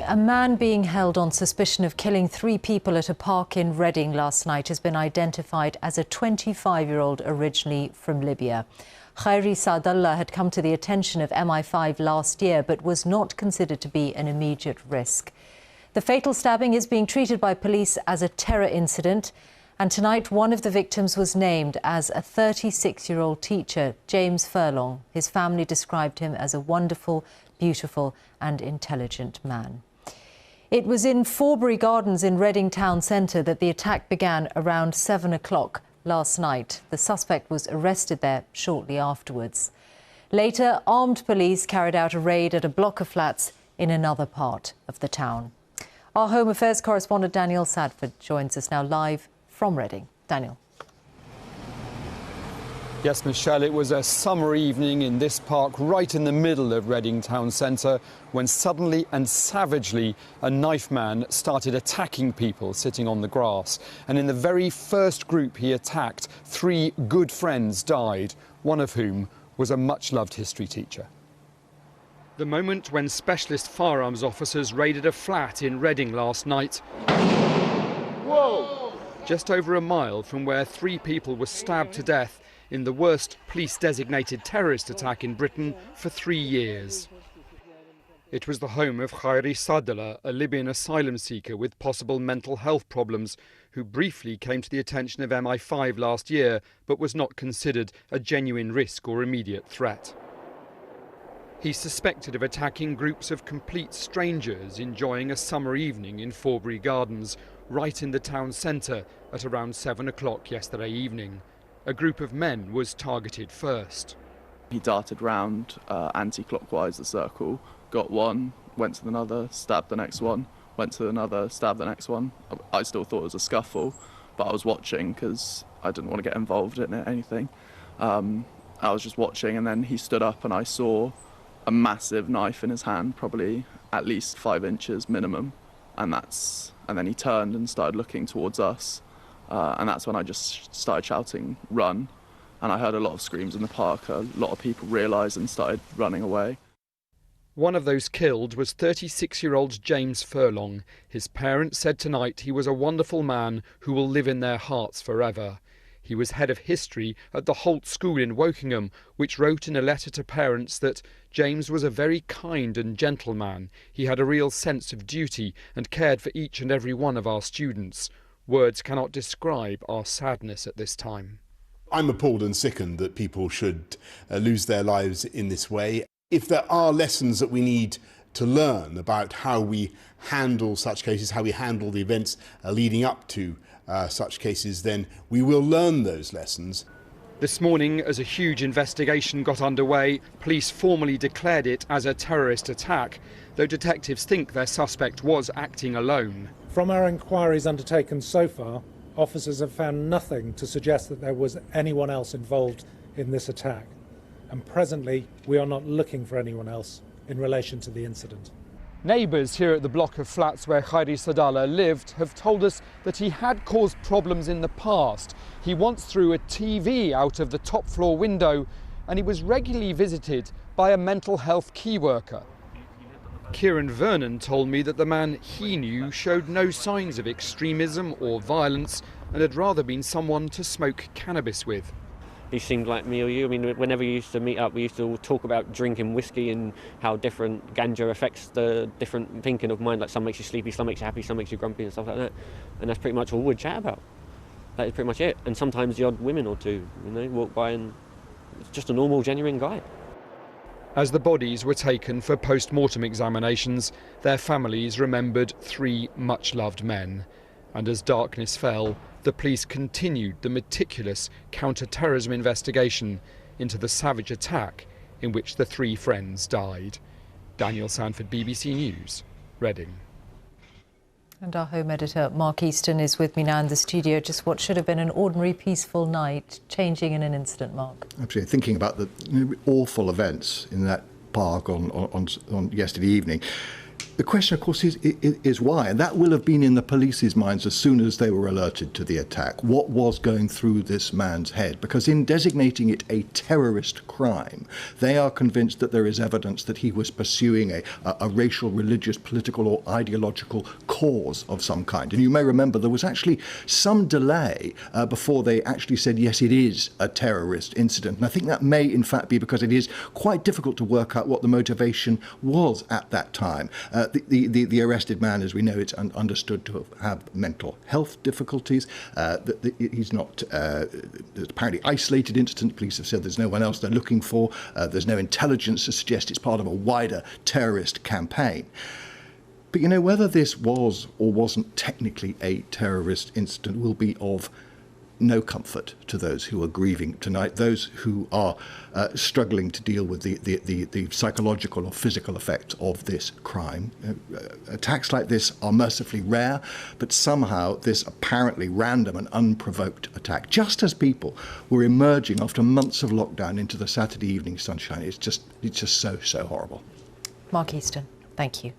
A man being held on suspicion of killing 3 people at a park in Reading last night has been identified as a 25-year-old originally from Libya. Khairi Saadallah had come to the attention of MI5 last year but was not considered to be an immediate risk. The fatal stabbing is being treated by police as a terror incident, and tonight one of the victims was named as a 36-year-old teacher, James Furlong. His family described him as a wonderful, beautiful and intelligent man. It was in Forbury Gardens in Reading town centre that the attack began around 7 o'clock last night. The suspect was arrested there shortly afterwards. Later, armed police carried out a raid at a block of flats in another part of the town. Our Home Affairs correspondent Daniel Sandford joins us now live from Reading. Daniel. Yes, Michelle, it was a summer evening in this park right in the middle of Reading town centre when suddenly and savagely a knife man started attacking people sitting on the grass. And in the very first group he attacked, 3 good friends died, one of whom was a much-loved history teacher. The moment when specialist firearms officers raided a flat in Reading last night. Whoa! Just over a mile from where 3 people were stabbed to death in the worst police-designated terrorist attack in Britain for 3 years. It was the home of Khairi Saadallah, a Libyan asylum seeker with possible mental health problems, who briefly came to the attention of MI5 last year, but was not considered a genuine risk or immediate threat. He's suspected of attacking groups of complete strangers enjoying a summer evening in Forbury Gardens, right in the town centre, at around 7 o'clock yesterday evening. A group of men was targeted first. He darted round anti-clockwise the circle, got one, went to another, stabbed the next one, went to another, stabbed the next one. I still thought it was a scuffle, but I was watching because I didn't want to get involved in anything. I was just watching, and then he stood up and I saw a massive knife in his hand, probably at least 5 inches minimum, and then he turned and started looking towards us. And that's when I just started shouting, "Run!" And I heard a lot of screams in the park. A lot of people realised and started running away. One of those killed was 36-year-old James Furlong. His parents said tonight he was a wonderful man who will live in their hearts forever. He was head of history at the Holt School in Wokingham, which wrote in a letter to parents that James was a very kind and gentle man. He had a real sense of duty and cared for each and every one of our students. Words cannot describe our sadness at this time. I'm appalled and sickened that people should lose their lives in this way. If there are lessons that we need to learn about how we handle such cases, how we handle the events leading up to such cases, then we will learn those lessons. This morning, as a huge investigation got underway, police formally declared it as a terrorist attack, though detectives think their suspect was acting alone. From our inquiries undertaken so far, officers have found nothing to suggest that there was anyone else involved in this attack. And presently, we are not looking for anyone else in relation to the incident. Neighbours here at the block of flats where Khairi Saadallah lived have told us that he had caused problems in the past. He once threw a TV out of the top floor window, and he was regularly visited by a mental health key worker. Kieran Vernon told me that the man he knew showed no signs of extremism or violence and had rather been someone to smoke cannabis with. He seemed like me or you. I mean, whenever we used to meet up, we used to talk about drinking whiskey and how different ganja affects the different thinking of mind. Like some makes you sleepy, some makes you happy, some makes you grumpy and stuff like that. And that's pretty much all we'd chat about. That is pretty much it. And sometimes the odd women or two, walk by and it's just a normal, genuine guy. As the bodies were taken for post-mortem examinations, their families remembered 3 much-loved men. And as darkness fell, the police continued the meticulous counter-terrorism investigation into the savage attack in which the 3 friends died. Daniel Sandford, BBC News, Reading. And our home editor, Mark Easton, is with me now in the studio. Just what should have been an ordinary, peaceful night, changing in an instant, Mark. Absolutely. Thinking about the awful events in that park on yesterday evening, The question, of course, is why, and that will have been in the police's minds as soon as they were alerted to the attack. What was going through this man's head? Because in designating it a terrorist crime, they are convinced that there is evidence that he was pursuing a racial, religious, political or ideological cause of some kind. And you may remember there was actually some delay before they actually said, yes, it is a terrorist incident. And I think that may, in fact, be because it is quite difficult to work out what the motivation was at that time. The arrested man, as we know, it's understood to have mental health difficulties. He's not apparently isolated incident. Police have said there's no one else they're looking for. There's no intelligence to suggest it's part of a wider terrorist campaign. But, you know, whether this was or wasn't technically a terrorist incident will be of no comfort to those who are grieving tonight, those who are struggling to deal with the psychological or physical effects of this crime. Attacks like this are mercifully rare, but somehow this apparently random and unprovoked attack, just as people were emerging after months of lockdown into the Saturday evening sunshine, it's just so horrible. Mark Easton, thank you.